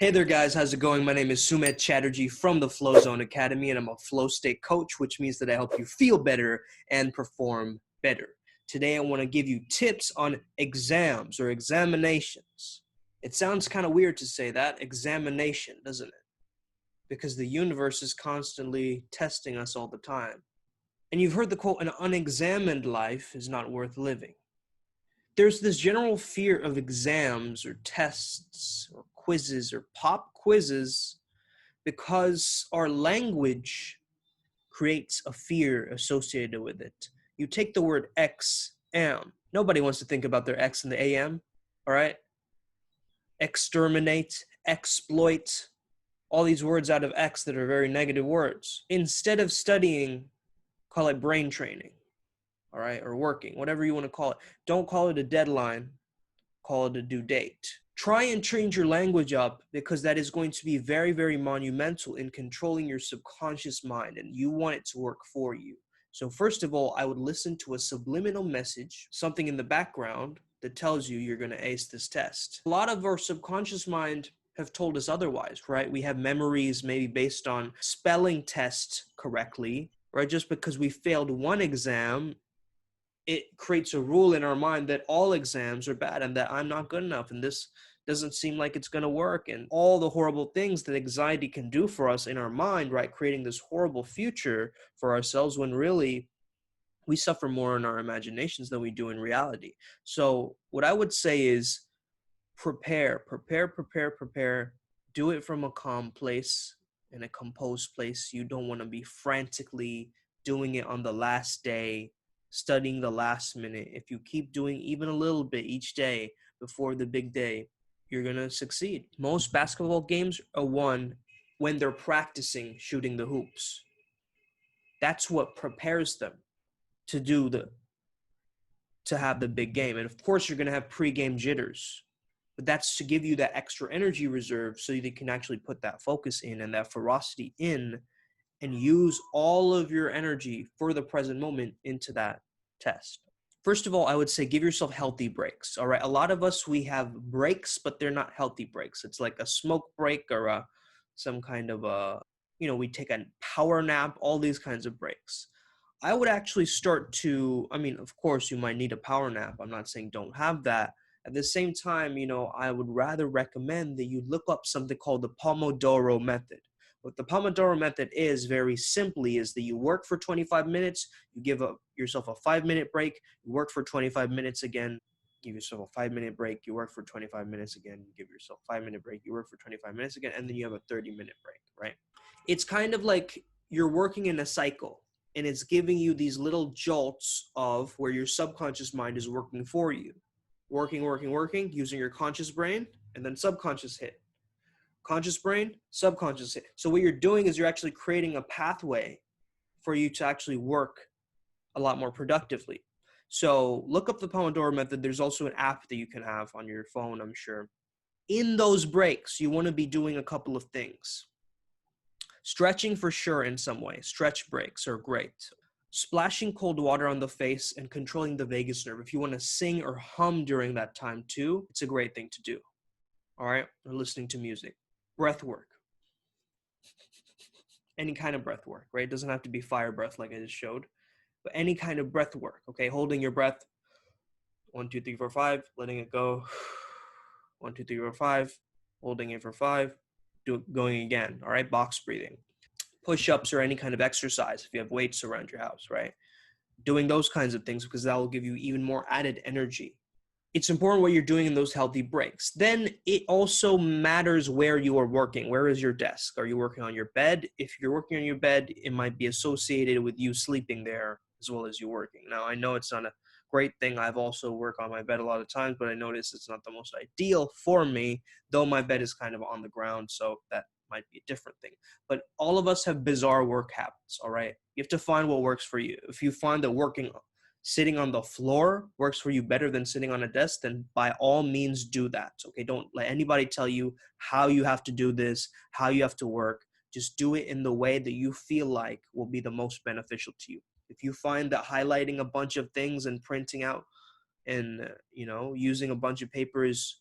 Hey there guys, how's it going? My name is Sumit Chatterjee from the Flow Zone Academy, and I'm a flow state coach, which means that I help you feel better and perform better. Today I want to give you tips on exams or examinations. It sounds kind of weird to say that, examination, doesn't it? Because the universe is constantly testing us all the time. And you've heard the quote, an unexamined life is not worth living. There's this general fear of exams or tests or quizzes or pop quizzes because our language creates a fear associated with it. You take the word exam. Nobody wants to think about their X in the AM, all right? Exterminate, exploit, all these words out of X that are very negative words. Instead of studying, call it brain training. All right, or working, whatever you want to call it. Don't call it a deadline, call it a due date. Try and change your language up because that is going to be very, very monumental in controlling your subconscious mind, and you want it to work for you. So first of all, I would listen to a subliminal message, something in the background that tells you you're going to ace this test. A lot of our subconscious mind have told us otherwise, right? We have memories maybe based on spelling tests correctly, right? Just because we failed one exam, it creates a rule in our mind that all exams are bad and that I'm not good enough and this doesn't seem like it's going to work, and all the horrible things that anxiety can do for us in our mind, right? Creating this horrible future for ourselves when really we suffer more in our imaginations than we do in reality. So what I would say is prepare. Do it from a calm place and a composed place. You don't want to be frantically doing it on the last day, studying the last minute. If you keep doing even a little bit each day before the big day, you're going to succeed. Most basketball games are won when they're practicing shooting the hoops. That's what prepares them to have the big game. And of course, you're going to have pre-game jitters, but that's to give you that extra energy reserve so you can actually put that focus in and that ferocity in and use all of your energy for the present moment into that test. First of all, I would say give yourself healthy breaks. All right. A lot of us, we have breaks, but they're not healthy breaks. It's like a smoke break or some kind of we take a power nap, all these kinds of breaks. I would actually start to, of course, you might need a power nap. I'm not saying don't have that. At the same time, I would rather recommend that you look up something called the Pomodoro method. What the Pomodoro method is, very simply, is that you work for 25 minutes, you give yourself a 5-minute break, you work for 25 minutes again, give yourself a 5-minute break, you work for 25 minutes again, you give yourself a 5-minute break, you work for 25 minutes again, and then you have a 30-minute break, right? It's kind of like you're working in a cycle, and it's giving you these little jolts of where your subconscious mind is working for you. Working, using your conscious brain, and then subconscious hit. Conscious brain, subconscious hit. So what you're doing is you're actually creating a pathway for you to actually work a lot more productively. So look up the Pomodoro method. There's also an app that you can have on your phone, I'm sure. In those breaks, you want to be doing a couple of things. Stretching for sure in some way. Stretch breaks are great. Splashing cold water on the face and controlling the vagus nerve. If you want to sing or hum during that time too, it's a great thing to do. All right? Or listening to music. Breath work. Any kind of breath work, right? It doesn't have to be fire breath like I just showed, but any kind of breath work, okay? Holding your breath. 1, 2, 3, 4, 5. Letting it go. 1, 2, 3, 4, 5. Holding it for 5. Going again, all right? Box breathing. Push-ups or any kind of exercise if you have weights around your house, right? Doing those kinds of things because that will give you even more added energy. It's important what you're doing in those healthy breaks. Then it also matters where you are working. Where is your desk? Are you working on your bed? If you're working on your bed, it might be associated with you sleeping there as well as you working. Now, I know it's not a great thing. I've also worked on my bed a lot of times, but I notice it's not the most ideal for me, though my bed is kind of on the ground, so that might be a different thing. But all of us have bizarre work habits, all right? You have to find what works for you. If you find that sitting on the floor works for you better than sitting on a desk, then by all means do that, okay? Don't let anybody tell you how you have to do this, how you have to work. Just do it in the way that you feel like will be the most beneficial to you. If you find that highlighting a bunch of things and printing out and, using a bunch of papers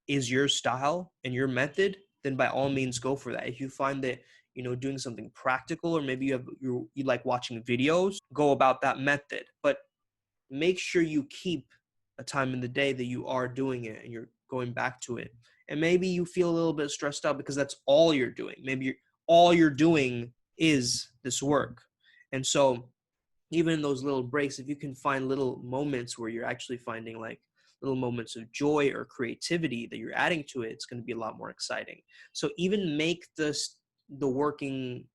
is your style and your method, then by all means go for that. If you find that, doing something practical, or maybe you like watching videos, go about that method. But make sure you keep a time in the day that you are doing it and you're going back to it. And maybe you feel a little bit stressed out because that's all you're doing. Maybe all you're doing is this work. And so even in those little breaks, if you can find little moments where you're actually finding like little moments of joy or creativity that you're adding to it, it's going to be a lot more exciting. So even make the working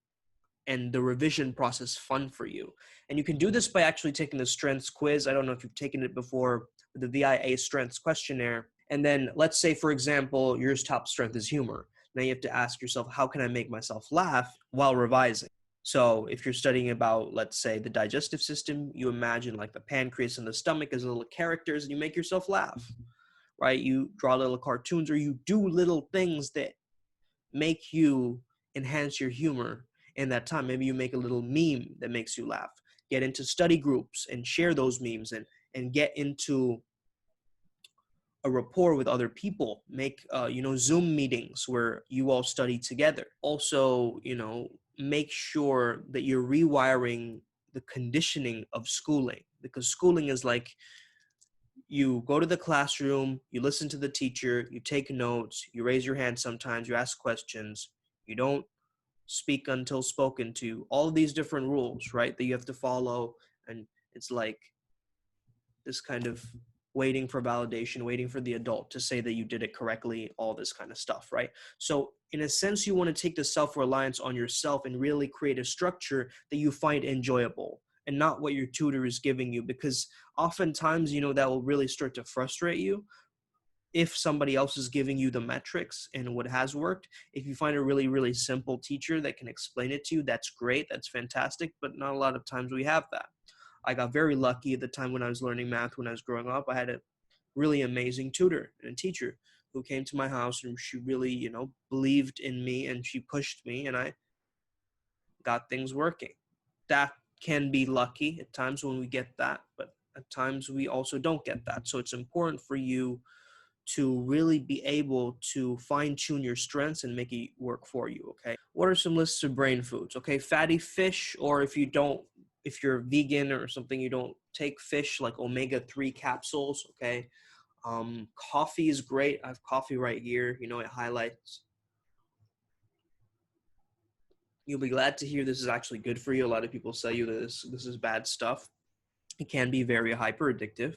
and the revision process fun for you. And you can do this by actually taking the strengths quiz. I don't know if you've taken it before, the VIA strengths questionnaire. And then let's say, for example, your top strength is humor. Now you have to ask yourself, how can I make myself laugh while revising? So if you're studying about, let's say, the digestive system, you imagine like the pancreas and the stomach as little characters, and you make yourself laugh, right? You draw little cartoons, or you do little things that make you enhance your humor in that time. Maybe you make a little meme that makes you laugh. Get into study groups and share those memes, and get into a rapport with other people. Make Zoom meetings where you all study together. Also, make sure that you're rewiring the conditioning of schooling, because schooling is like, you go to the classroom, you listen to the teacher, you take notes, you raise your hand sometimes, you ask questions, you don't speak until spoken to, all of these different rules, right, that you have to follow. And it's like this kind of waiting for validation, waiting for the adult to say that you did it correctly, all this kind of stuff, right? So in a sense, you want to take the self-reliance on yourself and really create a structure that you find enjoyable, and not what your tutor is giving you, because oftentimes, that will really start to frustrate you. If somebody else is giving you the metrics and what has worked, if you find a really, really simple teacher that can explain it to you, that's great, that's fantastic, but not a lot of times we have that. I got very lucky at the time when I was learning math, when I was growing up. I had a really amazing tutor and a teacher who came to my house, and she really, believed in me, and she pushed me, and I got things working. That can be lucky at times when we get that, but at times we also don't get that. So it's important for you to really be able to fine-tune your strengths and make it work for you, okay? What are some lists of brain foods? Okay, fatty fish, or if you're vegan or something, you don't take fish, like omega-3 capsules, okay? Coffee is great. I have coffee right here. It highlights. You'll be glad to hear this is actually good for you. A lot of people say you that this is bad stuff. It can be very hyper addictive,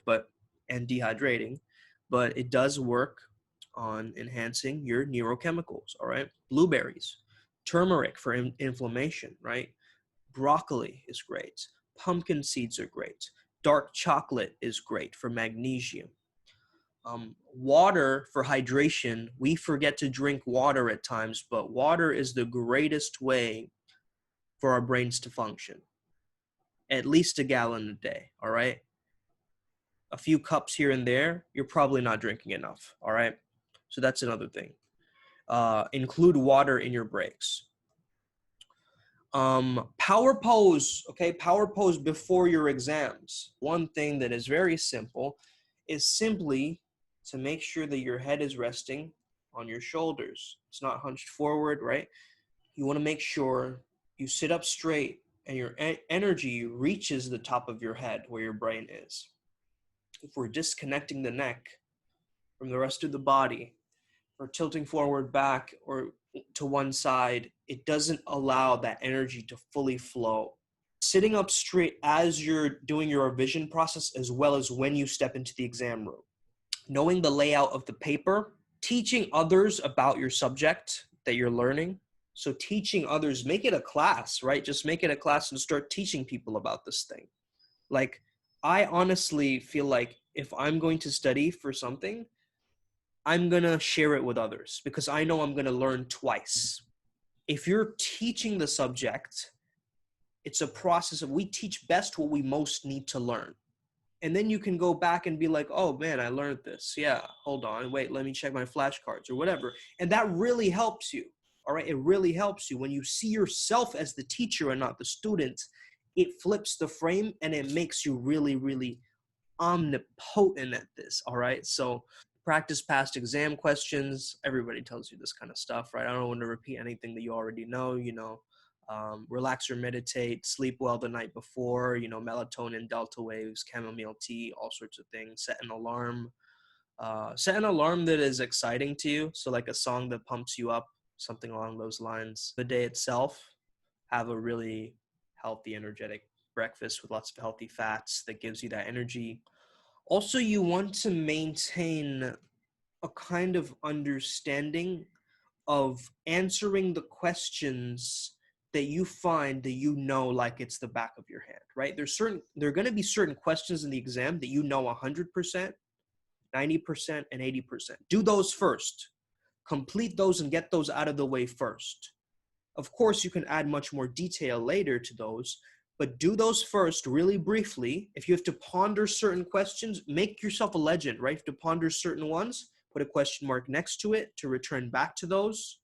and dehydrating, but it does work on enhancing your neurochemicals, all right? Blueberries, turmeric for inflammation, right? Broccoli is great. Pumpkin seeds are great. Dark chocolate is great for magnesium. Water for hydration. We forget to drink water at times, but water is the greatest way for our brains to function. At least a gallon a day, all right? A few cups here and there, you're probably not drinking enough, all right? So that's another thing. Include water in your breaks. Power pose, okay? Power pose before your exams. One thing that is very simple is simply to make sure that your head is resting on your shoulders. It's not hunched forward, right? You want to make sure you sit up straight and your energy reaches the top of your head where your brain is. If we're disconnecting the neck from the rest of the body, or tilting forward, back, or to one side, it doesn't allow that energy to fully flow. Sitting up straight as you're doing your revision process, as well as when you step into the exam room. Knowing the layout of the paper, teaching others about your subject that you're learning. So teaching others, make it a class, right? Just make it a class and start teaching people about this thing. Like, I honestly feel like if I'm going to study for something, I'm going to share it with others, because I know I'm going to learn twice. If you're teaching the subject, it's a process of, we teach best what we most need to learn. And then you can go back and be like, oh man, I learned this. Yeah, hold on, wait, let me check my flashcards or whatever. And that really helps you. All right, it really helps you. When you see yourself as the teacher and not the student, it flips the frame and it makes you really, really omnipotent at this. All right, so Practice past exam questions. Everybody tells you this kind of stuff, right? I don't want to repeat anything that you already know, you know. Relax or meditate, sleep well the night before, you know, melatonin, delta waves, chamomile tea, all sorts of things. Set an alarm. Set an alarm that is exciting to you. So like a song that pumps you up, something along those lines. The day itself, have a really healthy, energetic breakfast with lots of healthy fats that gives you that energy. Also, you want to maintain a kind of understanding of answering the questions that you find that you know like it's the back of your hand, right? There are going to be certain questions in the exam that you know 100%, 90%, and 80%. Do those first. Complete those and get those out of the way first. Of course, you can add much more detail later to those, but do those first really briefly. If you have to ponder certain questions, make yourself a legend, right? If you have to ponder certain ones, put a question mark next to it to return back to those,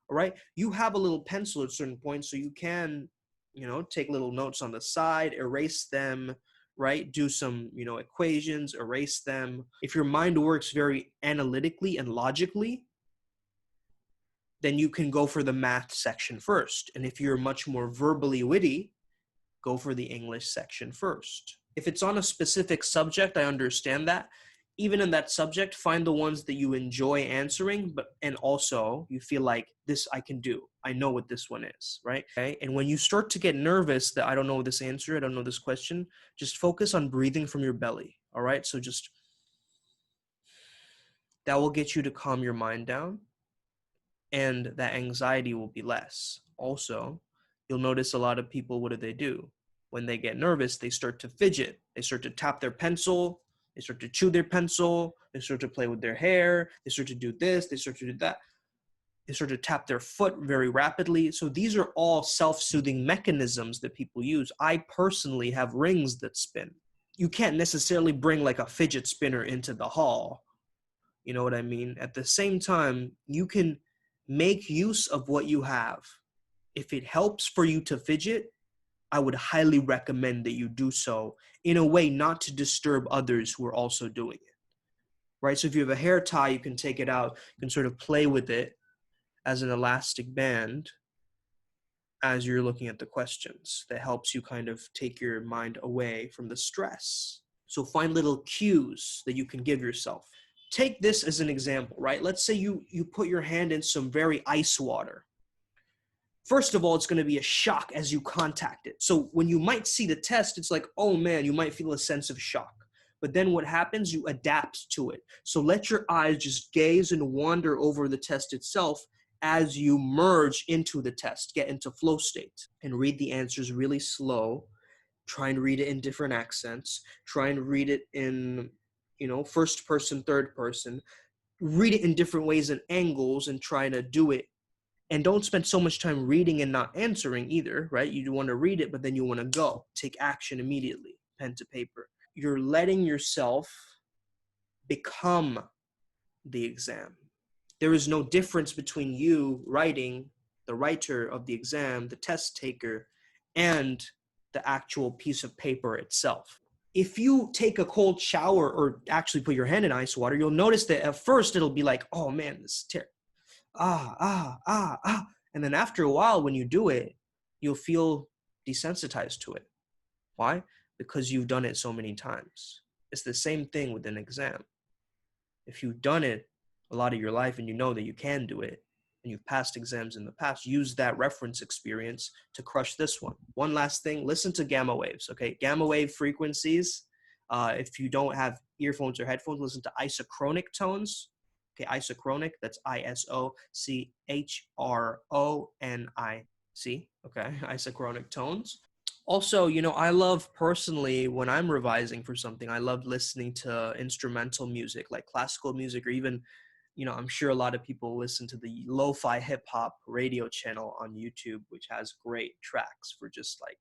all right? You have a little pencil at certain points, so you can, you know, take little notes on the side, erase them, right? Do some, you know, equations, erase them. If your mind works very analytically and logically, then you can go for the math section first. And if you're much more verbally witty, go for the English section first. If it's on a specific subject, I understand that. Even in that subject, find the ones that you enjoy answering, and also you feel like this I can do. I know what this one is, right? Okay. And when you start to get nervous that I don't know this answer, I don't know this question, just focus on breathing from your belly. All right. So just that will get you to calm your mind down, and that anxiety will be less. Also, you'll notice a lot of people, what do? When they get nervous, they start to fidget. They start to tap their pencil. They start to chew their pencil. They start to play with their hair. They start to do this. They start to do that. They start to tap their foot very rapidly. So these are all self-soothing mechanisms that people use. I personally have rings that spin. You can't necessarily bring like a fidget spinner into the hall. You know what I mean? At the same time, you can make use of what you have. If it helps for you to fidget, I would highly recommend that you do so in a way not to disturb others who are also doing it, right? So if you have a hair tie, you can take it out, you can sort of play with it as an elastic band as you're looking at the questions. That helps you kind of take your mind away from the stress. So find little cues that you can give yourself. Take this as an example, right? Let's say you put your hand in some very ice water. First of all, it's going to be a shock as you contact it. So when you might see the test, it's like, oh man, you might feel a sense of shock. But then what happens? You adapt to it. So let your eyes just gaze and wander over the test itself as you merge into the test, get into flow state, and read the answers really slow. Try and read it in different accents. Try and read it in, you know, first person, third person. Read it in different ways and angles and try to do it. And don't spend so much time reading and not answering either, right? You want to read it, but then you want to go. Take action immediately, pen to paper. You're letting yourself become the exam. There is no difference between you writing, the writer of the exam, the test taker, and the actual piece of paper itself. If you take a cold shower or actually put your hand in ice water, you'll notice that at first it'll be like, oh man, this is terrible. And then after a while, when you do it, you'll feel desensitized to it. Why? Because you've done it so many times. It's the same thing with an exam. If you've done it a lot of your life and you know that you can do it, and you've passed exams in the past, use that reference experience to crush this one. One last thing, listen to gamma waves, okay? Gamma wave frequencies, if you don't have earphones or headphones, listen to isochronic tones. Okay, isochronic, that's ISOCHRONIC, okay, isochronic tones. Also, you know, I love personally, when I'm revising for something, I love listening to instrumental music, like classical music, or even, you know, I'm sure a lot of people listen to the lo-fi hip-hop radio channel on YouTube, which has great tracks for just like,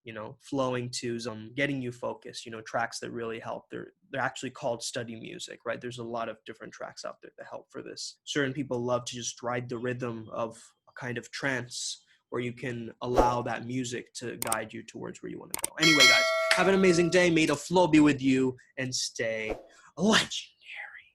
you know, flowing to some, getting you focused, you know, tracks that really help. They're actually called study music, right? There's a lot of different tracks out there that help for this. Certain people love to just ride the rhythm of a kind of trance where you can allow that music to guide you towards where you want to go. Anyway, guys, have an amazing day. May the flow be with you and stay legend.